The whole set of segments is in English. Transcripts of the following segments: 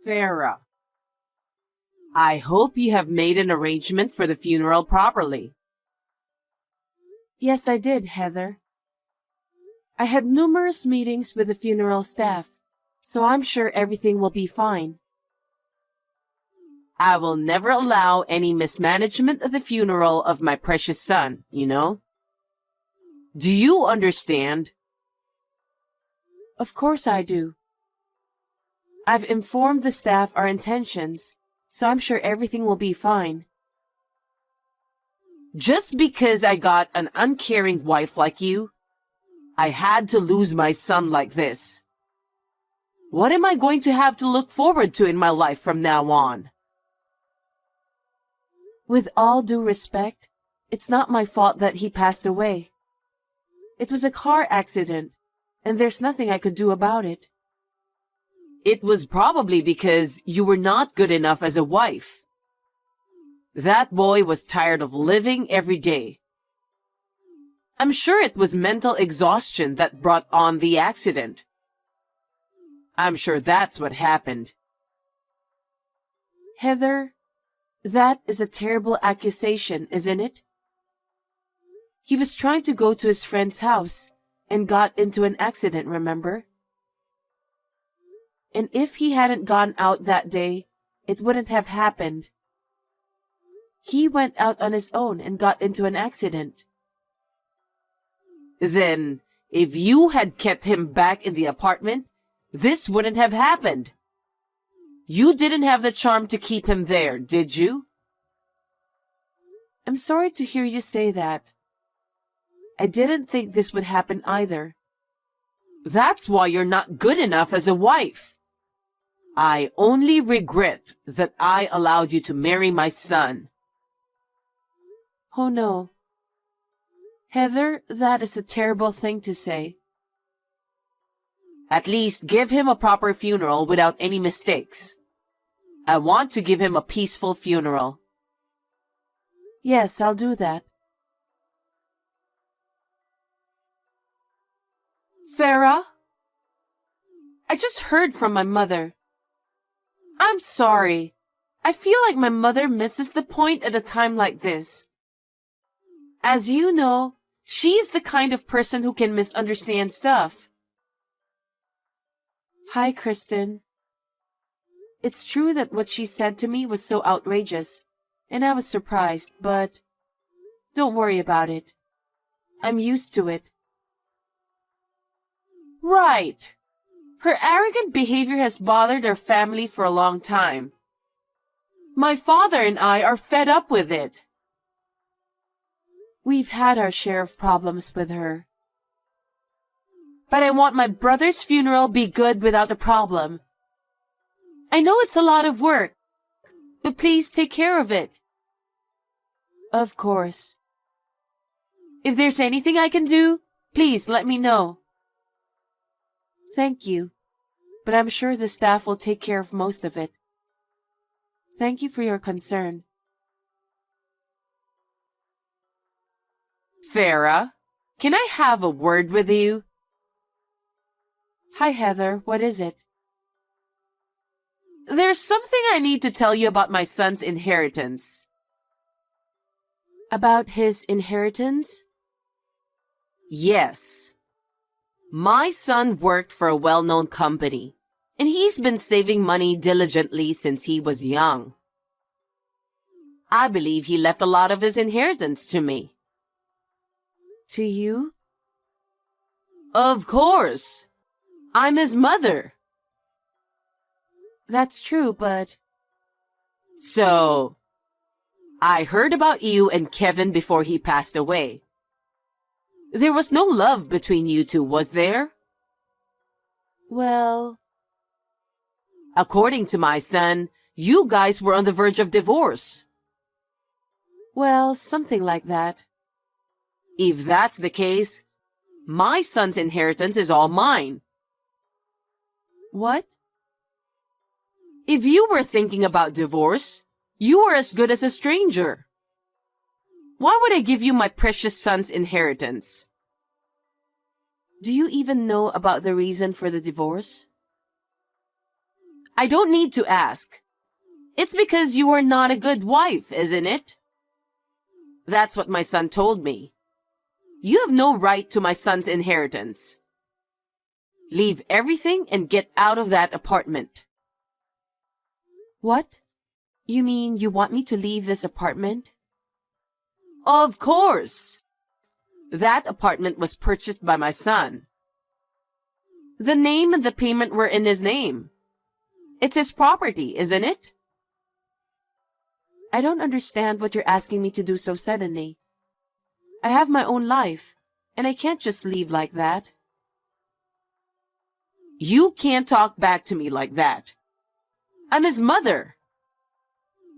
Farah, I hope you have made an arrangement for the funeral properly. Yes, I did, Heather. I had numerous meetings with the funeral staff, so I'm sure everything will be fine. I will never allow any mismanagement of the funeral of my precious son, you know? Do you understand? Of course I do. I've informed the staff our intentions, so I'm sure everything will be fine. Just because I got an uncaring wife like you, I had to lose my son like this. What am I going to have to look forward to in my life from now on? With all due respect, it's not my fault that he passed away. It was a car accident, and there's nothing I could do about it. It was probably because you were not good enough as a wife. That boy was tired of living every day. I'm sure it was mental exhaustion that brought on the accident. I'm sure that's what happened. Heather, that is a terrible accusation, isn't it? He was trying to go to his friend's house and got into an accident, remember? And if he hadn't gone out that day, it wouldn't have happened. He went out on his own and got into an accident. Then, if you had kept him back in the apartment, this wouldn't have happened. You didn't have the charm to keep him there, did you? I'm sorry to hear you say that. I didn't think this would happen either. That's why you're not good enough as a wife. I only regret that I allowed you to marry my son. Oh no. Heather, that is a terrible thing to say. At least give him a proper funeral without any mistakes. I want to give him a peaceful funeral. Yes, I'll do that. Farah? I just heard from my mother. I'm sorry. I feel like my mother misses the point at a time like this. As you know, she's the kind of person who can misunderstand stuff. Hi, Kristen. It's true that what she said to me was so outrageous, and I was surprised, but don't worry about it. I'm used to it. Right. Her arrogant behavior has bothered our family for a long time. My father and I are fed up with it. We've had our share of problems with her. But I want my brother's funeral be good without a problem. I know it's a lot of work, but please take care of it. Of course. If there's anything I can do, please let me know. Thank you, but I'm sure the staff will take care of most of it. Thank you for your concern. Farah, can I have a word with you? Hi, Heather. What is it? There's something I need to tell you about my son's inheritance. About his inheritance? Yes. My son worked for a well-known company, and he's been saving money diligently since he was young. I believe he left a lot of his inheritance to me. To you? Of course. I'm his mother. That's true, but... So, I heard about you and Kevin before he passed away. There was no love between you two, was there? Well... According to my son, you guys were on the verge of divorce. Well, something like that. If that's the case, my son's inheritance is all mine. What? If you were thinking about divorce, you were as good as a stranger. Why would I give you my precious son's inheritance? Do you even know about the reason for the divorce? I don't need to ask. It's because you are not a good wife, isn't it? That's what my son told me. You have no right to my son's inheritance. Leave everything and get out of that apartment. What? You mean you want me to leave this apartment? Of course. That apartment was purchased by my son. The name and the payment were in his name. It's his property, isn't it? I don't understand what you're asking me to do so suddenly. I have my own life, and I can't just leave like that. You can't talk back to me like that. I'm his mother.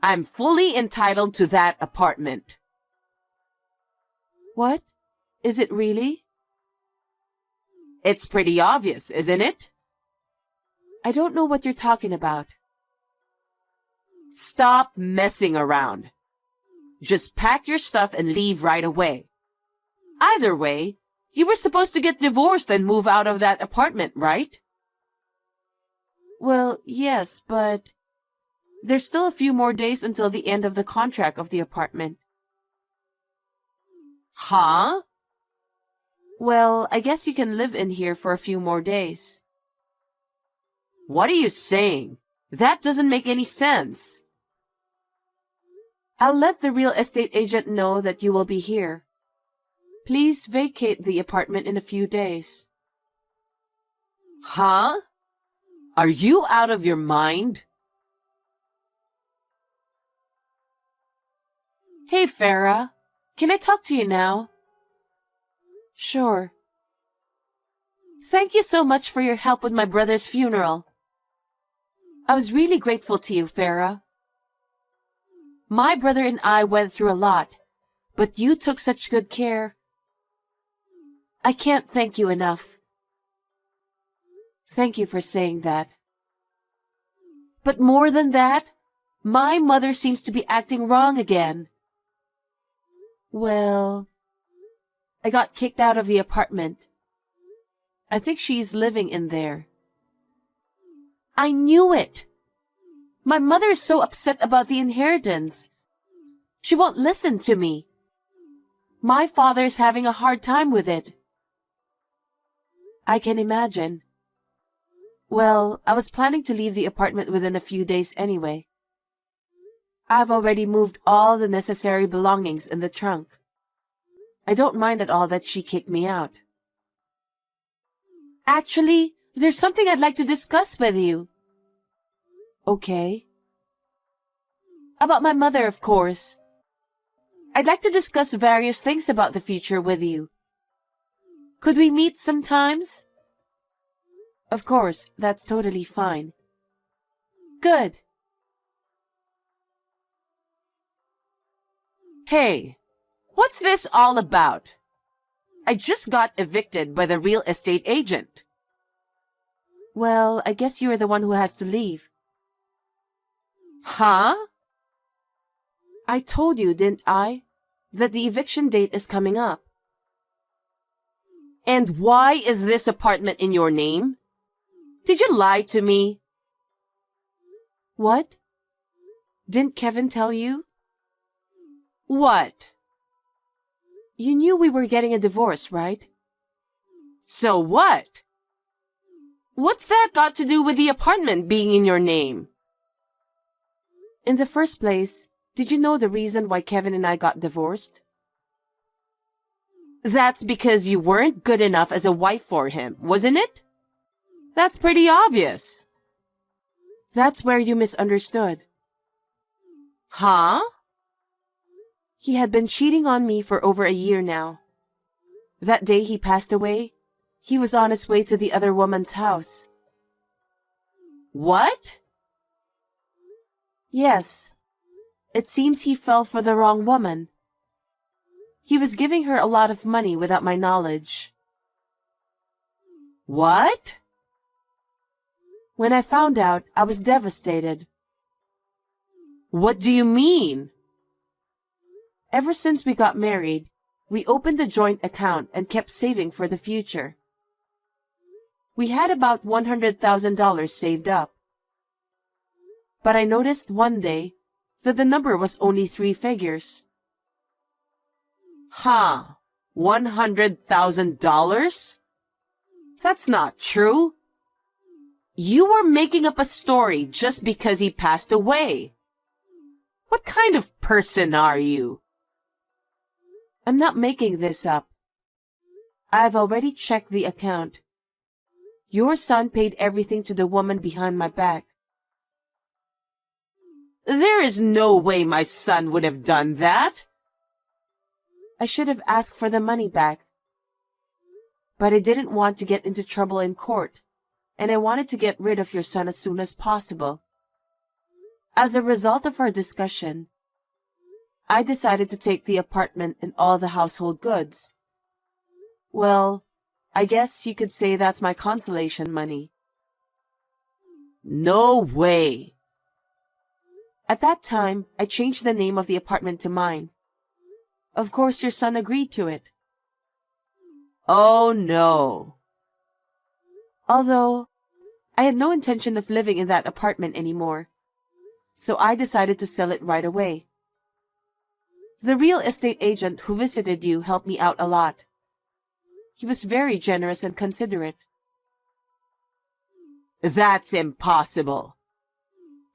I'm fully entitled to that apartment. What? Is it really? It's pretty obvious, isn't it? I don't know what you're talking about. Stop messing around. Just pack your stuff and leave right away. Either way, you were supposed to get divorced and move out of that apartment, right? Well, yes, but there's still a few more days until the end of the contract of the apartment. Huh? Well, I guess you can live in here for a few more days. What are you saying? That doesn't make any sense. I'll let the real estate agent know that you will be here. Please vacate the apartment in a few days. Huh? Are you out of your mind? Hey, Farah. Can I talk to you now? Sure. Thank you so much for your help with my brother's funeral. I was really grateful to you, Farah. My brother and I went through a lot, but you took such good care. I can't thank you enough. Thank you for saying that. But more than that, my mother seems to be acting wrong again. Well, I got kicked out of the apartment. I think she's living in there. I knew it. My mother is so upset about the inheritance. She won't listen to me. My father's having a hard time with it. I can imagine. Well, I was planning to leave the apartment within a few days anyway. I've already moved all the necessary belongings in the trunk. I don't mind at all that she kicked me out. Actually, there's something I'd like to discuss with you. Okay. About my mother, of course. I'd like to discuss various things about the future with you. Could we meet sometimes? Of course, that's totally fine. Good. Hey, what's this all about? I just got evicted by the real estate agent. Well, I guess you're the one who has to leave. Huh? I told you, didn't I, that the eviction date is coming up. And why is this apartment in your name? Did you lie to me? What? Didn't Kevin tell you? What? You knew we were getting a divorce, right? So what? What's that got to do with the apartment being in your name? In the first place, did you know the reason why Kevin and I got divorced? That's because you weren't good enough as a wife for him, wasn't it? That's pretty obvious. That's where you misunderstood. Huh? He had been cheating on me for over a year now. That day he passed away, he was on his way to the other woman's house. What? Yes. It seems he fell for the wrong woman. He was giving her a lot of money without my knowledge. What? When I found out, I was devastated. What do you mean? Ever since we got married, we opened a joint account and kept saving for the future. We had about $100,000 saved up. But I noticed one day that the number was only 3 figures. Huh. $100,000? That's not true. You were making up a story just because he passed away. What kind of person are you? I'm not making this up. I've already checked the account. Your son paid everything to the woman behind my back. There is no way my son would have done that. I should have asked for the money back. But I didn't want to get into trouble in court, and I wanted to get rid of your son as soon as possible. As a result of our discussion, I decided to take the apartment and all the household goods. Well, I guess you could say that's my consolation money. No way. At that time, I changed the name of the apartment to mine. Of course, your son agreed to it. Oh no. Although, I had no intention of living in that apartment anymore, so I decided to sell it right away. The real estate agent who visited you helped me out a lot. He was very generous and considerate. That's impossible.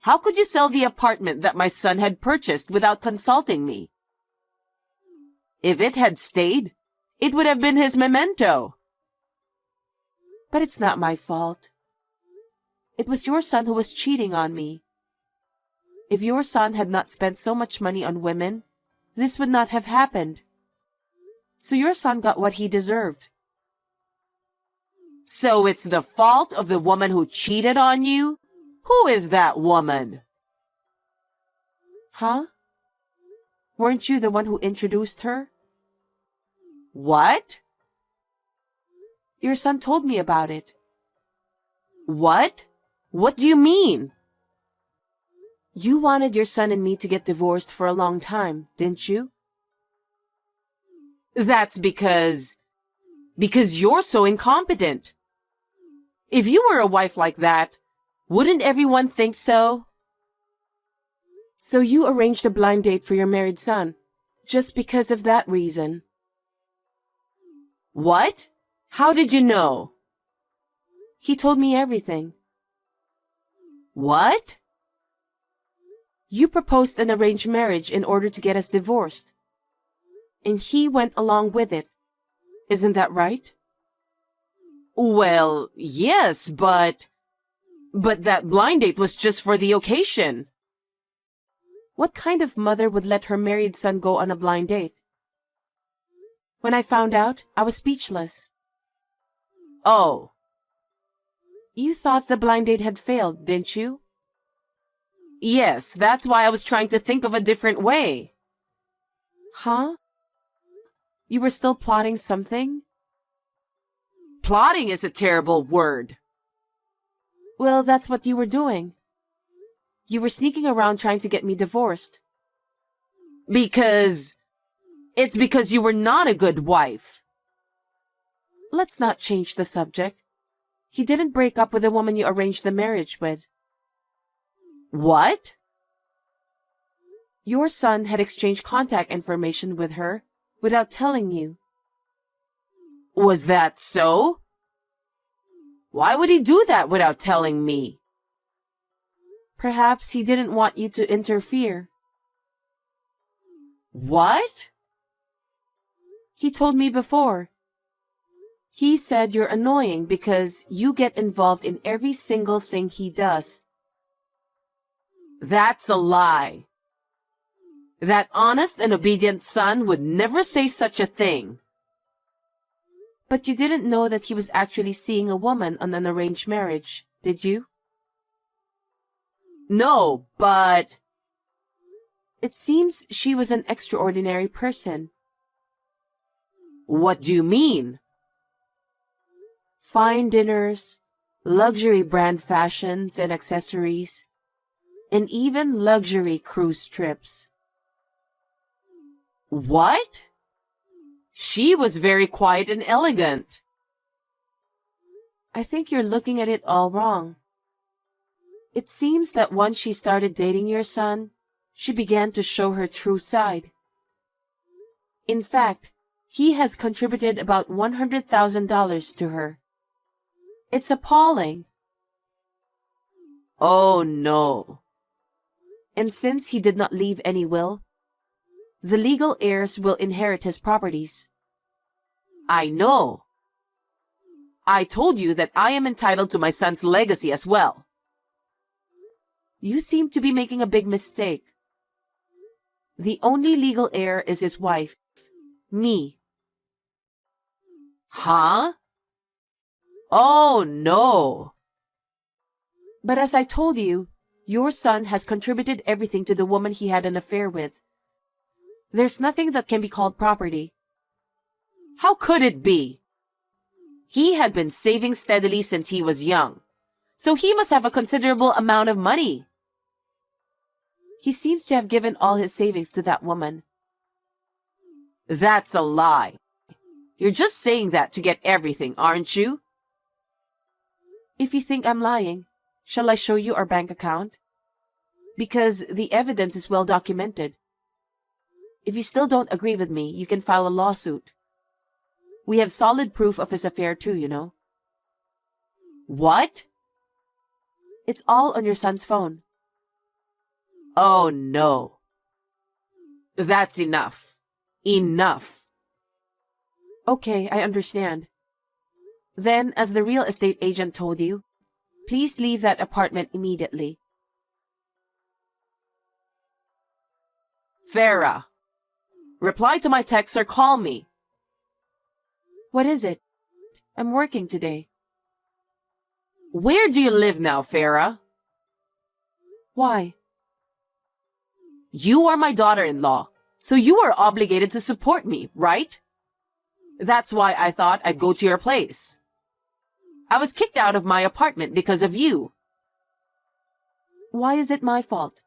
How could you sell the apartment that my son had purchased without consulting me? If it had stayed, it would have been his memento. But it's not my fault. It was your son who was cheating on me. If your son had not spent so much money on women, this would not have happened. So your son got what he deserved. So it's the fault of the woman who cheated on you? Who is that woman? Huh? Weren't you the one who introduced her? What? Your son told me about it. What? What do you mean? You wanted your son and me to get divorced for a long time, didn't you? That's because you're so incompetent. If you were a wife like that, wouldn't everyone think so? So you arranged a blind date for your married son, just because of that reason. What? How did you know? He told me everything. What? You proposed an arranged marriage in order to get us divorced. And he went along with it. Isn't that right? Well, yes, but that blind date was just for the occasion. What kind of mother would let her married son go on a blind date? When I found out, I was speechless. Oh. You thought the blind date had failed, didn't you? Yes, that's why I was trying to think of a different way. Huh? You were still plotting something? Plotting is a terrible word. Well, that's what you were doing. You were sneaking around trying to get me divorced. It's because you were not a good wife. Let's not change the subject. He didn't break up with the woman you arranged the marriage with. What? Your son had exchanged contact information with her without telling you. Was that so? Why would he do that without telling me? Perhaps he didn't want you to interfere. What? He told me before. He said you're annoying because you get involved in every single thing he does. That's a lie. That honest and obedient son would never say such a thing. But you didn't know that he was actually seeing a woman on an arranged marriage, did you? No, but... It seems she was an extraordinary person. What do you mean? Fine dinners, luxury brand fashions and accessories, and even luxury cruise trips. What? She was very quiet and elegant. I think you're looking at it all wrong. It seems that once she started dating your son, she began to show her true side. In fact, he has contributed about $100,000 to her. It's appalling. Oh no. And since he did not leave any will, the legal heirs will inherit his properties. I know. I told you that I am entitled to my son's legacy as well. You seem to be making a big mistake. The only legal heir is his wife, me. Huh? Oh no. But as I told you, your son has contributed everything to the woman he had an affair with. There's nothing that can be called property. How could it be? He had been saving steadily since he was young, so he must have a considerable amount of money. He seems to have given all his savings to that woman. That's a lie. You're just saying that to get everything, aren't you? If you think I'm lying, shall I show you our bank account? Because the evidence is well documented. If you still don't agree with me, you can file a lawsuit. We have solid proof of his affair too, you know. What? It's all on your son's phone. Oh no. That's enough. Enough. Okay, I understand. Then, as the real estate agent told you, please leave that apartment immediately. Farah, reply to my text or call me. What is it? I'm working today. Where do you live now, Farah? Why? You are my daughter-in-law, so you are obligated to support me, right? That's why I thought I'd go to your place. I was kicked out of my apartment because of you. Why is it my fault?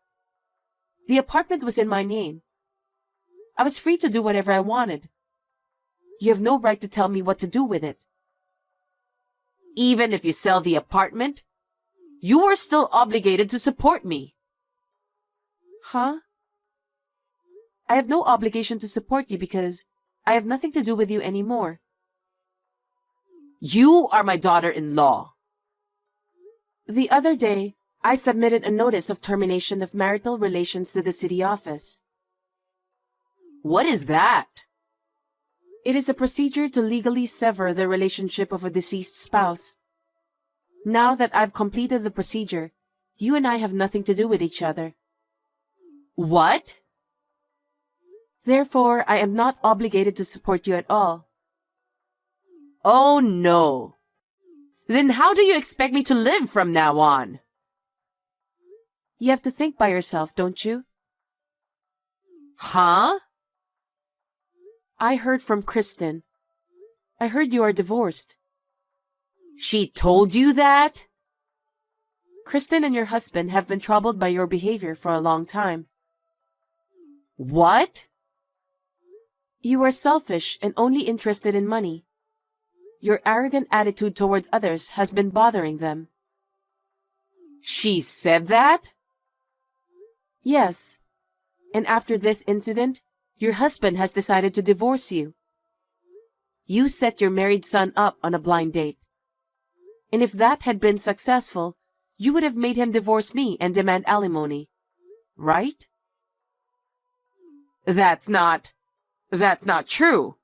The apartment was in my name. I was free to do whatever I wanted. You have no right to tell me what to do with it. Even if you sell the apartment, you are still obligated to support me. Huh? I have no obligation to support you because I have nothing to do with you anymore. You are my daughter-in-law. The other day, I submitted a notice of termination of marital relations to the city office. What is that? It is a procedure to legally sever the relationship of a deceased spouse. Now that I've completed the procedure, you and I have nothing to do with each other. What? Therefore, I am not obligated to support you at all. Oh no. Then how do you expect me to live from now on? You have to think by yourself, don't you? Huh? I heard from Kristen. I heard you are divorced. She told you that? Kristen and your husband have been troubled by your behavior for a long time. What? You are selfish and only interested in money. Your arrogant attitude towards others has been bothering them. She said that? Yes. And after this incident, your husband has decided to divorce you. You set your married son up on a blind date. And if that had been successful, you would have made him divorce me and demand alimony. Right? That's not true.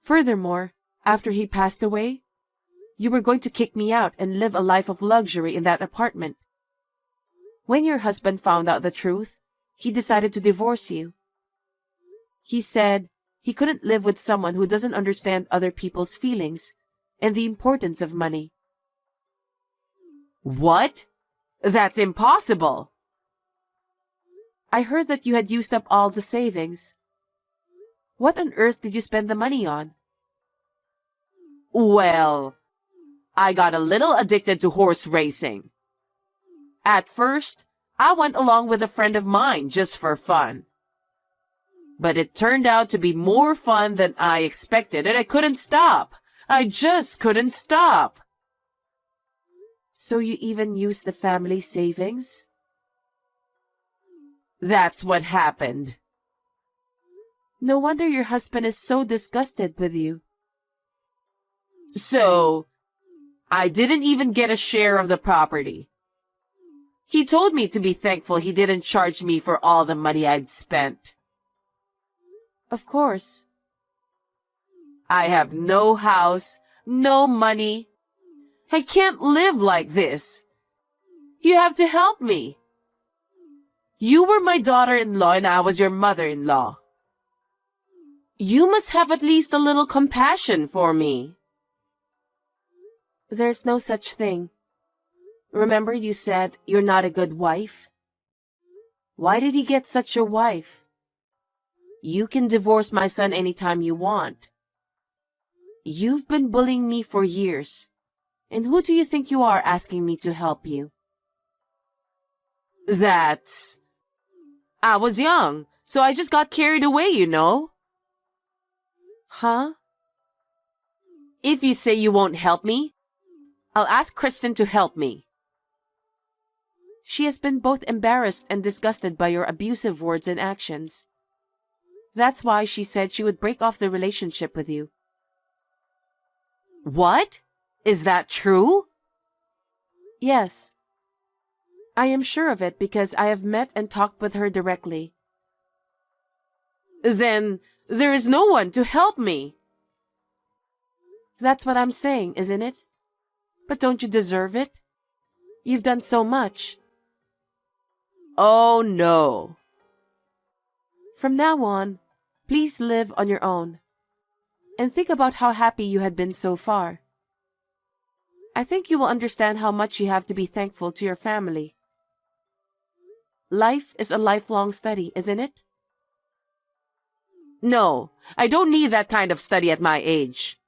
Furthermore, after he passed away, you were going to kick me out and live a life of luxury in that apartment. When your husband found out the truth, he decided to divorce you. He said he couldn't live with someone who doesn't understand other people's feelings and the importance of money. What? That's impossible. I heard that you had used up all the savings. What on earth did you spend the money on? Well, I got a little addicted to horse racing. At first, I went along with a friend of mine just for fun. But it turned out to be more fun than I expected, and I couldn't stop. I just couldn't stop. So you even used the family savings? That's what happened. No wonder your husband is so disgusted with you. So, I didn't even get a share of the property. He told me to be thankful he didn't charge me for all the money I'd spent. Of course. I have no house, no money. I can't live like this. You have to help me. You were my daughter-in-law and I was your mother-in-law. You must have at least a little compassion for me. There's no such thing. Remember you said you're not a good wife? Why did he get such a wife? You can divorce my son anytime you want. You've been bullying me for years. And who do you think you are asking me to help you? I was young, so I just got carried away, you know. Huh? If you say you won't help me, I'll ask Kristen to help me. She has been both embarrassed and disgusted by your abusive words and actions. That's why she said she would break off the relationship with you. What? Is that true? Yes. I am sure of it because I have met and talked with her directly. Then there is no one to help me. That's what I'm saying, isn't it? But don't you deserve it? You've done so much. Oh, no. From now on, please live on your own. And think about how happy you had been so far. I think you will understand how much you have to be thankful to your family. Life is a lifelong study, isn't it? No, I don't need that kind of study at my age.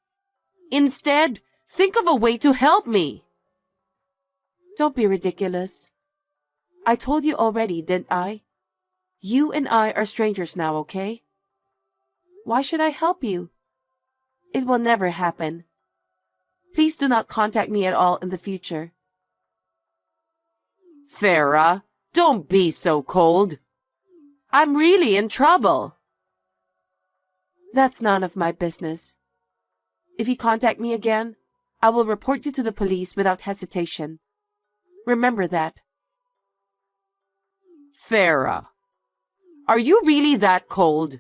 Instead, think of a way to help me. Don't be ridiculous. I told you already, didn't I? You and I are strangers now, okay? Why should I help you? It will never happen. Please do not contact me at all in the future. Farah, don't be so cold. I'm really in trouble. That's none of my business. If you contact me again, I will report you to the police without hesitation. Remember that. Farah, are you really that cold?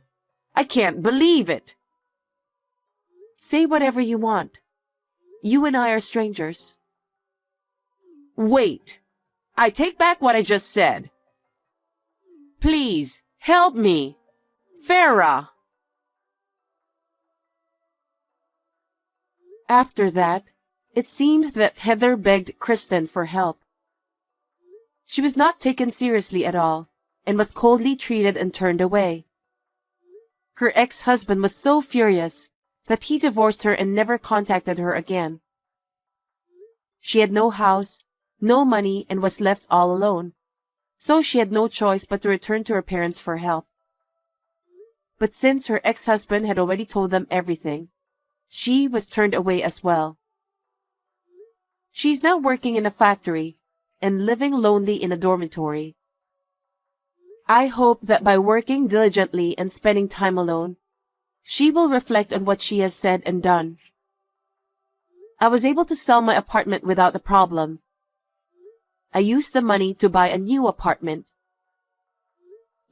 I can't believe it. Say whatever you want. You and I are strangers. Wait, I take back what I just said. Please, help me. Farah. After that, it seems that Heather begged Kristen for help. She was not taken seriously at all, and was coldly treated and turned away. Her ex-husband was so furious that he divorced her and never contacted her again. She had no house, no money, and was left all alone, so she had no choice but to return to her parents for help. But since her ex-husband had already told them everything, she was turned away as well. She's now working in a factory and living lonely in a dormitory. I hope that by working diligently and spending time alone, she will reflect on what she has said and done. I was able to sell my apartment without a problem. I used the money to buy a new apartment.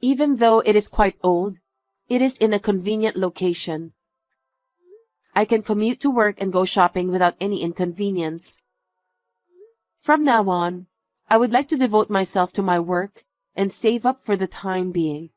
Even though it is quite old, it is in a convenient location. I can commute to work and go shopping without any inconvenience. From now on, I would like to devote myself to my work and save up for the time being.